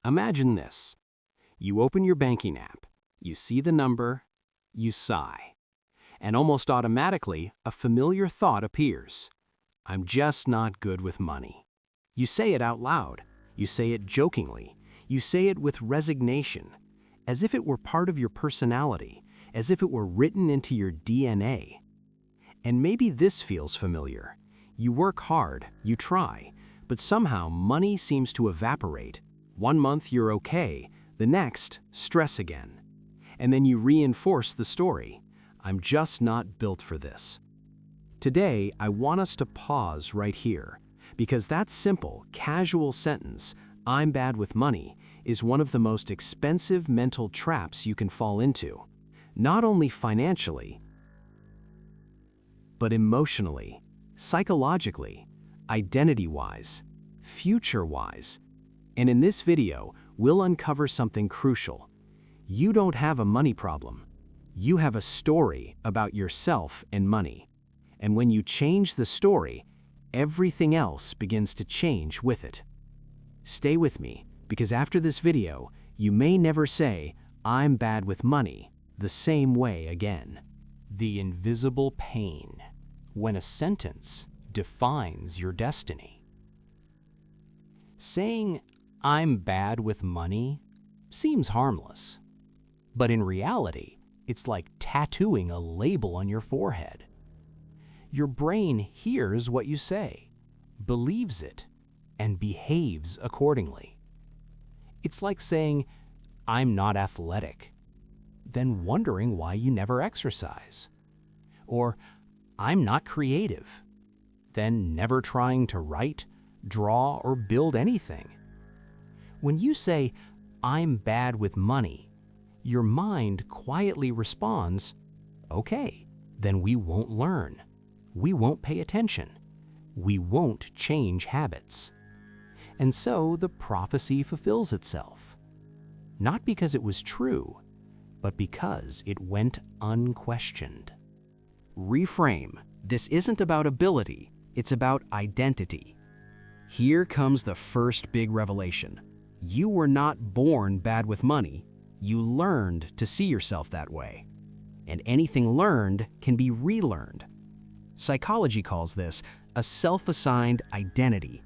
Imagine this. You open your banking app, you see the number, you sigh. And almost automatically, a familiar thought appears. I'm just not good with money. You say it out loud. You say it jokingly. You say it with resignation, as if it were part of your personality, as if it were written into your DNA. And maybe this feels familiar. You work hard, you try, but somehow money seems to evaporate. One month you're okay, the next, stress again. And then you reinforce the story. I'm just not built for this. Today, I want us to pause right here, because that simple, casual sentence, I'm bad with money, is one of the most expensive mental traps you can fall into. Not only financially, but emotionally, psychologically, identity-wise, future-wise. And in this video, we'll uncover something crucial. You don't have a money problem. You have a story about yourself and money. And when you change the story, everything else begins to change with it. Stay with me, because after this video, you may never say, I'm bad with money, the same way again. The invisible pain, when a sentence defines your destiny. Saying, I'm bad with money, seems harmless. But in reality, it's like tattooing a label on your forehead. Your brain hears what you say, believes it, and behaves accordingly. It's like saying, I'm not athletic, then wondering why you never exercise. Or, I'm not creative, then never trying to write, draw, or build anything. When you say, I'm bad with money, your mind quietly responds, okay, then we won't learn. We won't pay attention. We won't change habits. And so the prophecy fulfills itself. Not because it was true, but because it went unquestioned. Reframe. This isn't about ability, it's about identity. Here comes the first big revelation. You were not born bad with money. You learned to see yourself that way. And anything learned can be relearned. Psychology calls this a self-assigned identity.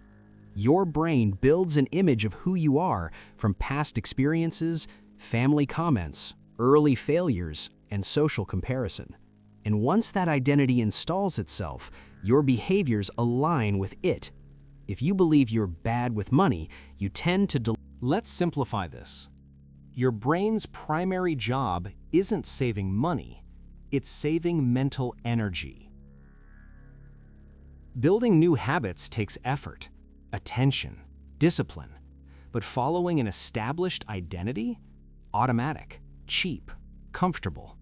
Your brain builds an image of who you are from past experiences, family comments, early failures, and social comparison. And once that identity installs itself, your behaviors align with it. If you believe you're bad with money, you tend to Let's simplify this. Your brain's primary job isn't saving money, it's saving mental energy. Building new habits takes effort, attention, discipline, but following an established identity? Automatic, cheap, comfortable.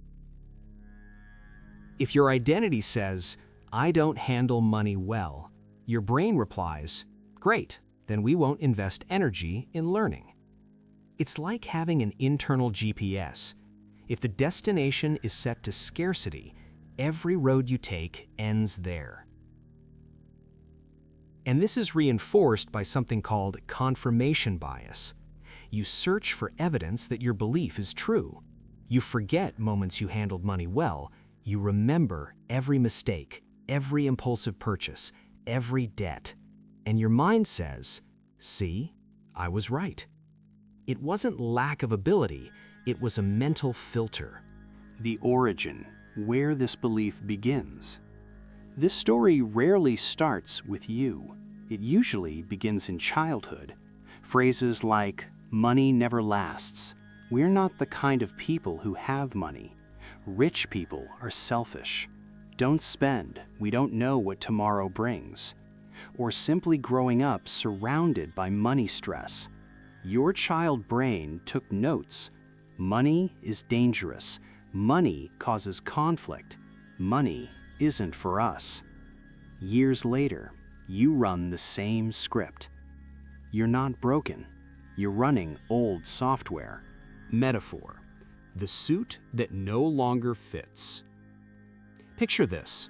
If your identity says, I don't handle money well, your brain replies, great, then we won't invest energy in learning. It's like having an internal GPS. If the destination is set to scarcity, every road you take ends there. And this is reinforced by something called confirmation bias. You search for evidence that your belief is true. You forget moments you handled money well. You remember every mistake, every impulsive purchase, every debt. And your mind says, see, I was right. It wasn't lack of ability, it was a mental filter. The origin, where this belief begins. This story rarely starts with you. It usually begins in childhood. Phrases like, money never lasts. We're not the kind of people who have money. Rich people are selfish. Don't spend, we don't know what tomorrow brings. Or simply growing up surrounded by money stress. Your child brain took notes. Money is dangerous. Money causes conflict. Money isn't for us. Years later, you run the same script. You're not broken. You're running old software. Metaphor. The suit that no longer fits. Picture this.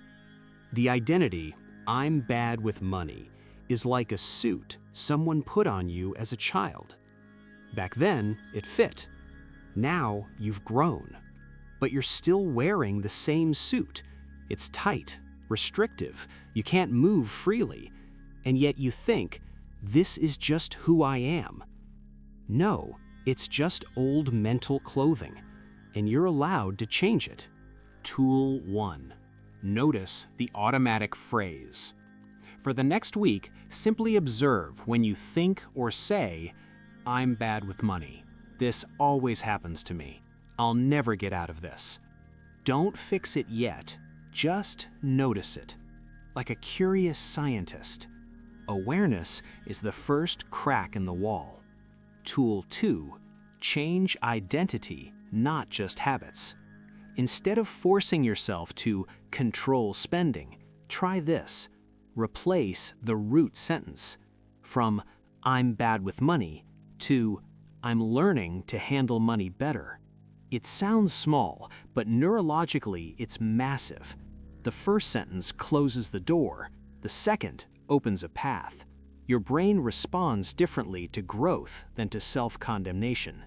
The identity, I'm bad with money, is like a suit someone put on you as a child. Back then, it fit. Now, you've grown. But you're still wearing the same suit. It's tight, restrictive, you can't move freely, and yet you think, this is just who I am. No, it's just old mental clothing, and you're allowed to change it. Tool 1. Notice the automatic phrase. For the next week, simply observe when you think or say, "I'm bad with money. This always happens to me. I'll never get out of this." Don't fix it yet, just notice it. Like a curious scientist. Awareness is the first crack in the wall. Tool 2. Change identity, not just habits. Instead of forcing yourself to control spending, try this. Replace the root sentence from "I'm bad with money" to "I'm learning to handle money better." It sounds small, but neurologically it's massive. The first sentence closes the door, the second opens a path. Your brain responds differently to growth than to self-condemnation.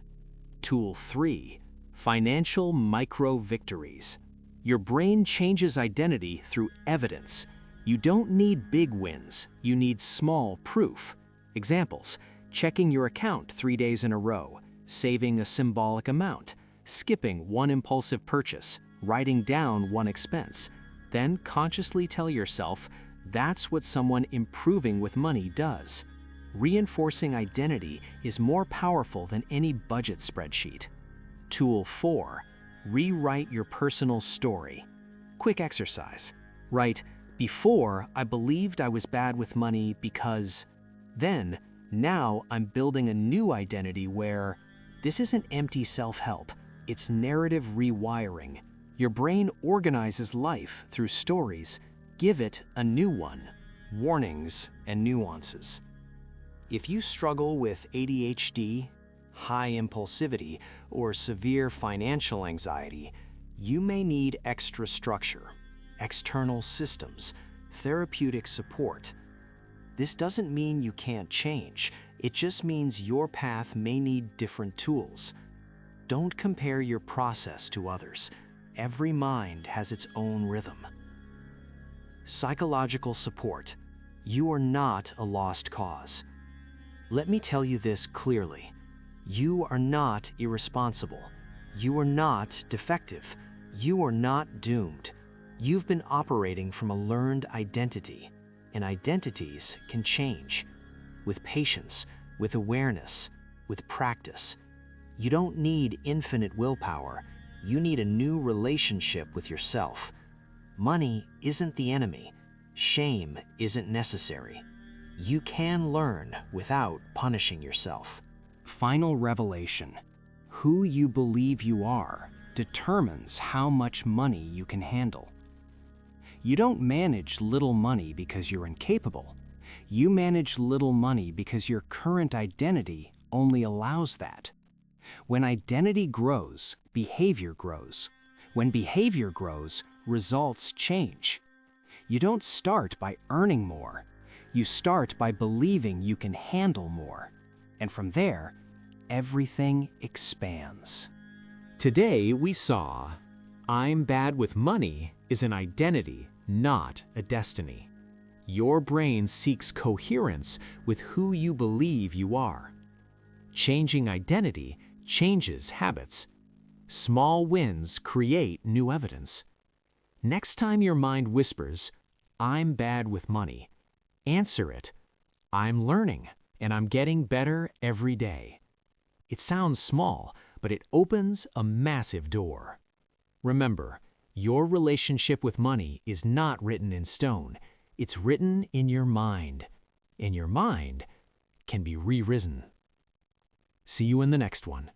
Tool 3. Financial micro-victories. Your brain changes identity through evidence. You don't need big wins, you need small proof. Examples: checking your account 3 days in a row, saving a symbolic amount, skipping one impulsive purchase, writing down one expense. Then consciously tell yourself, that's what someone improving with money does. Reinforcing identity is more powerful than any budget spreadsheet. Tool 4. Rewrite your personal story. Quick exercise. Write, "Before, I believed I was bad with money because..." Then, now I'm building a new identity where this isn't empty self-help, it's narrative rewiring. Your brain organizes life through stories. Give it a new one. Warnings and nuances. If you struggle with ADHD, high impulsivity, or severe financial anxiety, you may need extra structure, external systems, therapeutic support. This doesn't mean you can't change. It just means your path may need different tools. Don't compare your process to others. Every mind has its own rhythm. Psychological support. You are not a lost cause. Let me tell you this clearly. You are not irresponsible. You are not defective. You are not doomed. You've been operating from a learned identity, and identities can change. With patience, with awareness, with practice. You don't need infinite willpower. You need a new relationship with yourself. Money isn't the enemy. Shame isn't necessary. You can learn without punishing yourself. Final revelation. Who you believe you are determines how much money you can handle. You don't manage little money because you're incapable. You manage little money because your current identity only allows that. When identity grows, behavior grows. When behavior grows, results change. You don't start by earning more. You start by believing you can handle more. And from there, everything expands. Today we saw, "I'm bad with money" is an identity, not a destiny. Your brain seeks coherence with who you believe you are. Changing identity changes habits. Small wins create new evidence. Next time your mind whispers, "I'm bad with money," answer it, "I'm learning, and I'm getting better every day." It sounds small, but it opens a massive door. Remember, your relationship with money is not written in stone. It's written in your mind, and your mind can be rewritten. See you in the next one.